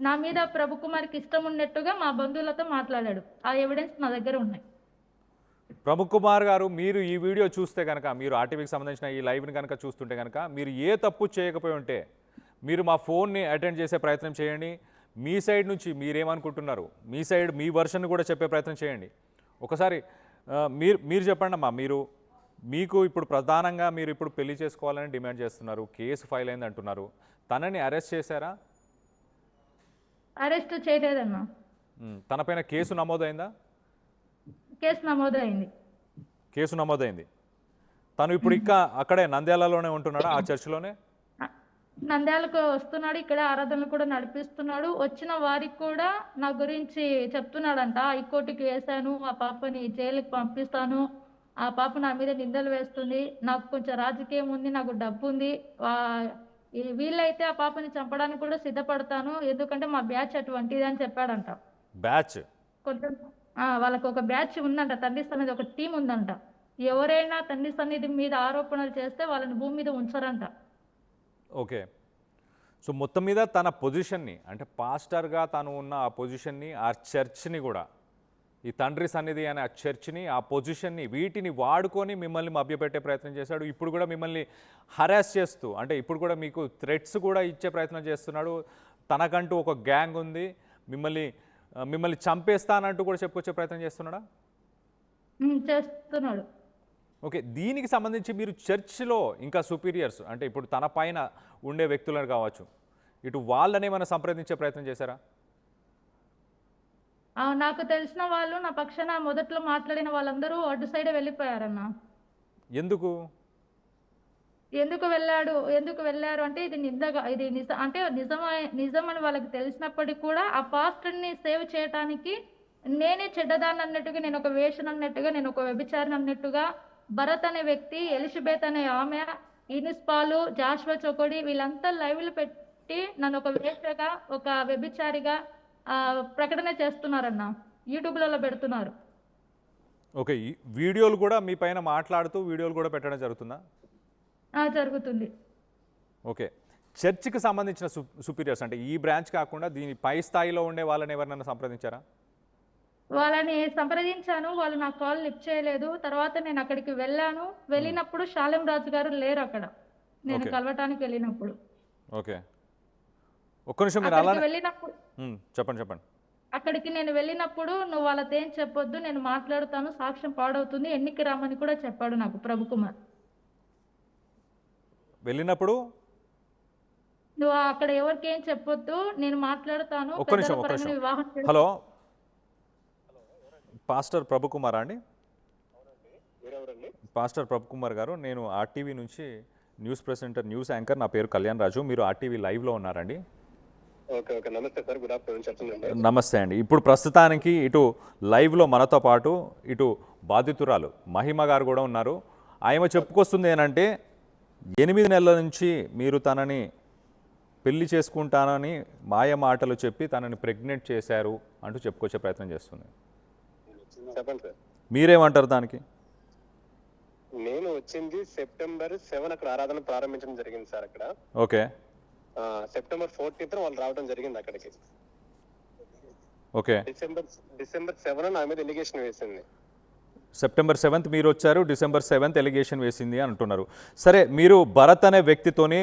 నా మీద ప్రభు కుమార్కి ఇష్టం ఉన్నట్టుగా మా బంధువులతో మాట్లాడాడు. ఆ ఎవిడెన్స్ నా దగ్గర ఉన్నాయి. ప్రముఖ్ కుమార్ గారు, మీరు ఈ వీడియో చూస్తే కనుక, మీరు ఆర్టీవీకి సంబంధించిన ఈ లైవ్ని కనుక చూస్తుంటే కనుక, మీరు ఏ తప్పు చేయకపోయి ఉంటే మీరు మా ఫోన్ని అటెండ్ చేసే ప్రయత్నం చేయండి. మీ సైడ్ నుంచి మీరేమనుకుంటున్నారు, మీ సైడ్ మీ వర్షన్ కూడా చెప్పే ప్రయత్నం చేయండి. ఒకసారి మీరు చెప్పండి అమ్మా. మీకు ఇప్పుడు ప్రధానంగా మీరు ఇప్పుడు పెళ్లి చేసుకోవాలని డిమాండ్ చేస్తున్నారు, కేసు ఫైల్ అయింది అంటున్నారు. తనని అరెస్ట్ చేశారా? అరెస్ట్ చేయలేదన్నా. తనపైన కేసు నమోదైందా? కేసు నమోదైంది. కేసు నమోదైంది. తను ఇప్పుడు అక్కడే నంద్యాలలోనే ఉంటున్నాడా, ఆ చర్చిలోనే? నంద్యాలకు వస్తున్నాడు, ఇక్కడ ఆరాధనలు కూడా నడిపిస్తున్నాడు. వచ్చిన వారికి కూడా నా గురించి చెప్తున్నాడంట. హైకోర్టుకి వేశాను, ఆ పాపని జైలుకి పంపిస్తాను, ఆ పాప నా మీద నిందలు వేస్తుంది, నాకు కొంచెం రాజకీయం ఉంది, నాకు డబ్బు ఉంది, వీళ్ళైతే ఆ పాపని చంపడానికి కూడా సిద్ధపడతాను, ఎందుకంటే మా బ్యాచ్ అటువంటిది అని చెప్పాడంట. బ్యాచ్ కొంచెం వాళ్ళకు ఒక బ్యాచ్ ఉందంట, తండ్రి సన్నిధి ఒక టీం ఉందంట. ఎవరైనా తండ్రి సన్నిధి మీద ఆరోపణలు చేస్తే వాళ్ళని భూమి మీద ఉంచరంట. ఓకే. సో మొత్తం మీద తన పొజిషన్ని, అంటే పాస్టర్గా తను ఉన్న ఆ పొజిషన్ని, ఆ చర్చ్ని కూడా, ఈ తండ్రి సన్నిధి అనే ఆ చర్చ్ని, ఆ పొజిషన్ని, వీటిని వాడుకొని మిమ్మల్ని మభ్యపెట్టే ప్రయత్నం చేశాడు. ఇప్పుడు కూడా మిమ్మల్ని హరాస్ చేస్తూ, అంటే ఇప్పుడు కూడా మీకు థ్రెట్స్ కూడా ఇచ్చే ప్రయత్నం చేస్తున్నాడు. తనకంటూ ఒక గ్యాంగ్ ఉంది, మిమ్మల్ని చంపేస్తానంటూ కూడా చెప్పుకొచ్చే ప్రయత్నం చేస్తున్నాడా? చేస్తున్నాడు. ఓకే. దీనికి సంబంధించి మీరు చర్చ్లో ఇంకా సుపీరియర్స్, అంటే ఇప్పుడు తన పైన ఉండే వ్యక్తులను కావచ్చు, ఇటు వాళ్ళనే ఏమైనా సంప్రదించే ప్రయత్నం చేశారా? నాకు తెలిసిన వాళ్ళు నా పక్షాన మొదట్లో మాట్లాడిన వాళ్ళందరూ అటు సైడే వెళ్ళిపోయారన్న. ఎందుకు వెళ్ళారు అంటే ఇది నిజంగా ఇది అంటే నిజమని వాళ్ళకి తెలిసినప్పటికీ కూడా ఆ పాస్టర్ని సేవ్ చేయడానికి నేనే చెడ్డదాన్ని అన్నట్టుగా, నేను ఒక వేషన్ అన్నట్టుగా, నేను ఒక వ్యభిచారిని అన్నట్టుగా, భరత్ అనే వ్యక్తి, ఎలిజబెత్ అనే ఆమె, ఇనిస్పాలు, జాషువా చొకోడి, వీళ్ళంతా లైవ్లు పెట్టి నన్ను ఒక వేషగా, ఒక వ్యభిచారిగా ప్రకటన చేస్తున్నారన్న, యూట్యూబ్లలో పెడుతున్నారు. ఓకే. వీడియోలు కూడా మీ పైన మాట్లాడుతూ వీడియోలు కూడా పెట్టడం జరుగుతుందా? జరుగుతుంది. ఓకే. చర్చికి సంబంధించిన సుపీరియర్స్, అంటే ఈ బ్రాంచ్ కాకుండా దీని పై స్థాయిలో ఉండే వాళ్ళని ఎవరినైనా సంప్రదించారా? వాళ్ళని సంప్రదించాను, వాళ్ళు నా కాల్ లిఫ్ట్ చేయలేదు. తర్వాత నేను అక్కడికి వెళ్ళినప్పుడు శాలెం రాజు గారు లేరు అక్కడ, నేను కలవటానికి వెళ్ళినప్పుడు. ఓకే. ఒక్క నిమిషం, మీరు అలానే వెళ్ళినప్పుడు చెప్పండి. అక్కడికి నేను వెళ్ళినప్పుడు నువ్వు వాళ్ళతో ఏం చెప్పొద్దు, నేను మాట్లాడుతాను, సాక్ష్యం పాడవుతుంది, ఎన్నికి రమ్మని కూడా చెప్పాడు నాకు ప్రభు కుమార్. వెళ్ళినప్పుడు నువ్వు అక్కడ ఎవరికి ఏం చెప్పొద్దు, నేను మాట్లాడుతాను. ఒక్క నిమిషం. హలో, పాస్టర్ ప్రభు కుమార్ అండి? పాస్టర్ ప్రభు కుమార్ గారు, నేను ఆర్టీవీ నుంచి న్యూస్ ప్రెసెంటర్, న్యూస్ యాంకర్, నా పేరు కళ్యాణ్ రాజు. మీరు ఆర్టీవీ లైవ్లో ఉన్నారండి? నమస్తే సార్, గుడ్ ఆఫ్టర్నూన్. చెప్పండి. నమస్తే అండి. ఇప్పుడు ప్రస్తుతానికి ఇటు లైవ్లో మనతో పాటు ఇటు బాధితురాలు మహిమ గారు కూడా ఉన్నారు. ఆమె చెప్పుకొస్తుంది ఏంటంటే 8 నెలల నుంచి మీరు తనని పెళ్లి చేసుకుంటానని మాయ మాటలు చెప్పి తనని ప్రెగ్నెంట్ చేశారు అంటూ చెప్పుకొచ్చే ప్రయత్నం చేస్తుంది. చెప్పండి సార్. మీరేమంటారు దానికి? నేను వచ్చింది September 7 అక్కడ ఆరాధన ప్రారంభించడం జరిగింది సార్ అక్కడ. ఓకే. September 14th వాళ్ళు రావడం జరిగింది అక్కడికి. ఓకే. December 7 నా మీద ఎలిగేషన్ వేసింది. September 7th మీరు వచ్చారు, December 7th ఎలిగేషన్ వేసింది అంటున్నారు. సరే, మీరు భరత్ అనే వ్యక్తితోని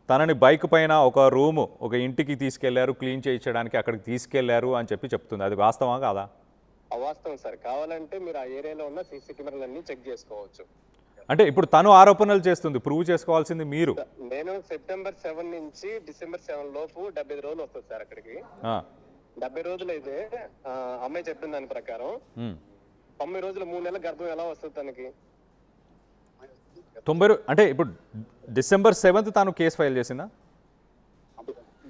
తనని బైక్ పైన ఒక రూము, ఒక ఇంటికి తీసుకెళ్లారు, క్లీన్ చేయించడానికి అక్కడికి తీసుకెళ్లారు అని చెప్తుంది. అది వాస్తవా కాదా? అవాస్తవం సార్. కావాలంటే మీరు ఆ ఏరియాలో ఉన్న సీసీ కెమెరాలన్నీ చెక్ చేసుకోవచ్చు. అంటే ఇప్పుడు తను ఆరోపణలు చేస్తుంది, ప్రూవ్ చేసుకోవాల్సింది మీరు. నేను September 7 నుంచి December 7 లోపు 70 రోజులు వస్తుంది సార్ అక్కడికి. 70 రోజులు అయితే అమ్మాయి చెప్పిన దాని ప్రకారం 90 రోజులు 3 నెలల గర్భం ఎలా వస్తుంది తనకి? 90 అంటే ఇప్పుడు December 7th తాను కేసు ఫైల్ చేసిందా?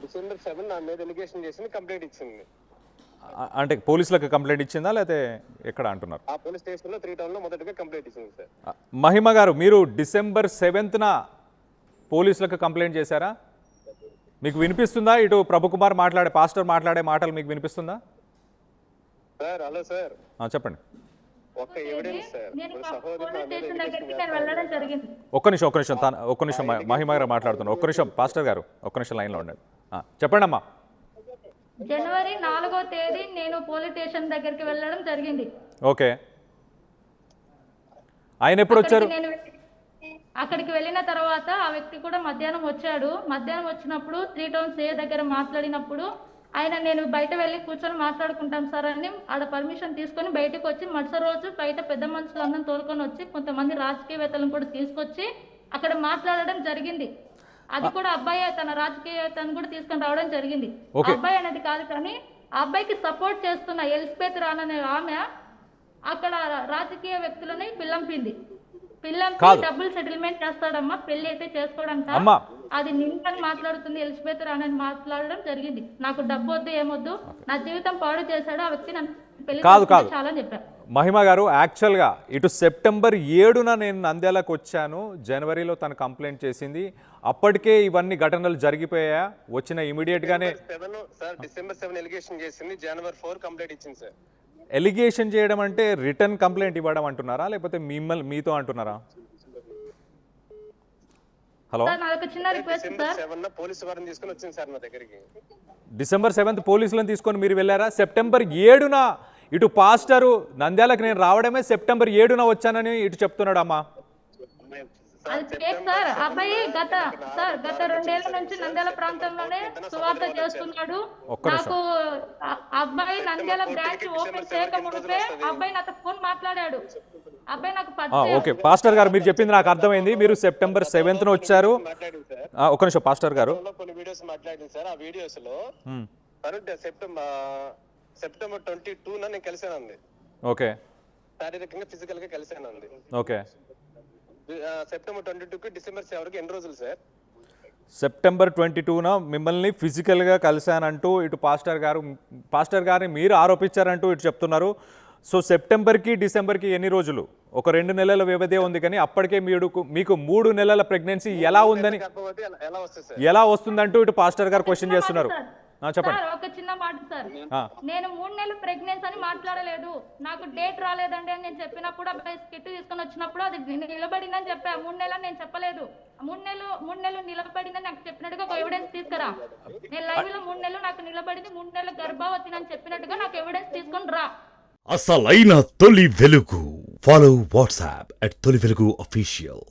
December 7 నా మీద ఎలిగేషన్ చేసింది, కంప్లైంట్ ఇచ్చింది. అంటే పోలీసులకు కంప్లైంట్ ఇచ్చిందా లేకపోతే ఎక్కడ అంటున్నారు? ఆ పోలీస్ స్టేషన్లో 3 టౌన్లో మొదటగా కంప్లైంట్ ఇచ్చింది సార్. మహిమ గారు, మీరు December 7th పోలీసులకు కంప్లైంట్ చేశారా? మీకు వినిపిస్తుందా? ఇటు ప్రభు కుమార్ పాస్టర్ మాట్లాడే మాటలు మీకు వినిపిస్తుందా సార్? హలో సార్, చెప్పండి. ఒక్క ఎవిడెన్స్ సార్. ఒక్క నిమిషం మహిమ గారు మాట్లాడుతున్నారు. ఒక్క నిమిషం పాస్టర్ గారు, ఒక్క నిమిషం లైన్లో ఉండండి. చెప్పండి అమ్మా. జనవరి 4వ తేదీ నేను పోలీస్ స్టేషన్ దగ్గరికి వెళ్ళడం జరిగింది. ఓకే, ఆయన ఎప్పుడు వచ్చారు? అక్కడికి వెళ్ళిన తర్వాత ఆ వ్యక్తి కూడా మధ్యాహ్నం వచ్చాడు. మధ్యాహ్నం వచ్చినప్పుడు 3 టౌన్స్ ఏ దగ్గర మాట్లాడినప్పుడు ఆయన నేను బయట వెళ్ళి కూర్చొని మాట్లాడుకుంటాం సార్ అని ఆడ పర్మిషన్ తీసుకొని బయటకు వచ్చి మరుసటి రోజు బయట పెద్ద మనుషులందరూ తోలుకొని వచ్చి కొంతమంది రాజకీయవేత్తలను కూడా తీసుకొచ్చి అక్కడ మాట్లాడడం జరిగింది. అది కూడా అబ్బాయి తన రాజకీయవేత్తను కూడా తీసుకొని రావడం జరిగింది. అబ్బాయి అనేది కాదు కానీ ఆ అబ్బాయికి సపోర్ట్ చేస్తున్న ఎలిజబెత్ రాణ్ అనే ఆమె అక్కడ రాజకీయ వ్యక్తులని పిల్లంపింది. డబ్బులు సెటిల్మెంట్ చేస్తాడమ్మా, పెళ్లి అయితే చేసుకోవడంట. అది నిందని మాట్లాడుతుంది ఎలిజబెత్ రాణ్ అని మాట్లాడడం జరిగింది. నాకు డబ్బు వద్దు ఏమొద్దు, నా జీవితం పాడు చేశాడు ఆ వ్యక్తి, నన్ను పెళ్లి చాలా చెప్పారు. మహిమ గారు, యాక్చువల్గా ఇటు సెప్టెంబర్ 7న నేను నంద్యాలకు వచ్చాను, జనవరిలో తను కంప్లైంట్ చేసింది, అప్పటికే ఇవన్నీ ఘటనలు జరిగిపోయా, వచ్చిన ఇమీడియట్ గానే డిసెంబర్ 7 ఎలిగేషన్ చేసింది, జనవరి 4 కంప్లైంట్ ఇచ్చింది సార్. ఎలిగేషన్ చేయడం అంటే రిటర్న్ కంప్లైంట్ ఇవ్వడం అంటున్నారా, లేకపోతే మీతో అంటున్నారా? హలో, డిసెంబర్ 7th పోలీసులను తీసుకొని మీరు వెళ్ళారా? సెప్టెంబర్ 7న ఇటు పాస్టరు నంద్యాలకు నేను రావడమే సెప్టెంబర్ 7న వచ్చానని ఇటు చెప్తున్నాడు అమ్మా. సార్ అబ్బాయి గత 2 ఏళ్ల నుంచి నంద్యాల ప్రాంతంలోనే సువార్త చేస్తున్నాడు. నాకు అబ్బాయి నంద్యాల బ్రాంచ్ ఓపెన్ చేయకముందే అబ్బాయి నాతో ఫోన్ మాట్లాడాడు. అబ్బాయి నాకు ఓకే పాస్టర్ గారు, మీరు చెప్పింది నాకు అర్థమైంది. మీరు సెప్టెంబర్ 7న వచ్చారు. ఒక నిమిషం పాస్టర్ గారు, కొన్ని వీడియోస్ మాట్లాడింది సార్. ఆ వీడియోస్ లో సెప్టెంబర్ 22న నేను కలిసానండి. ఓకే, శారీరకంగా ఫిజికల్ గా కలిసానండి. ఓకే, సెప్టెంబర్ 22కి డిసెంబర్ 7కి ఎన్ని రోజులు సార్? సెప్టెంబర్ 22న మిమ్మల్ని ఫిజికల్గా కలిశానంటూ ఇటు పాస్టర్ గారిని మీరు ఆరోపించారంటూ ఇటు చెప్తున్నారు. సో సెప్టెంబర్కి డిసెంబర్కి ఎన్ని రోజులు? ఒక 2 నెలల వ్యవధి ఉంది, కానీ అప్పటికే మీకు 3 నెలల ప్రెగ్నెన్సీ ఎలా ఉందని ఎలా వస్తుందంటూ ఇటు పాస్టర్ గారు క్వశ్చన్ చేస్తున్నారు. చెప్పండి. ఒక చిన్న మాట సార్, నేను 3 నెలలు ప్రెగ్నెన్సీ అని మాట్లాడలేదు. నాకు డేట్ రాలేదండి అని నేను చెప్పినప్పుడు అబ్బాయి కిట్ తీసుకొని వచ్చినప్పుడు అది నిలబడిందని చెప్పా. 3 నెలలు నేను చెప్పలేదు. 3 నెలలు నిలబడిందని నాకు చెప్పినట్టుగా ఒక ఎవిడెన్స్ తీసుకురా. నేను లైవ్ లో 3 నెలలు నాకు నిలబడింది, 3 నెలలు గర్భవతి అని చెప్పినట్టుగా నాకు ఎవిడెన్స్ తీసుకొని రా. అసలైన తొలి వెలుగు. ఫాలో వాట్సాప్ @తొలి వెలుగు అఫీషియల్.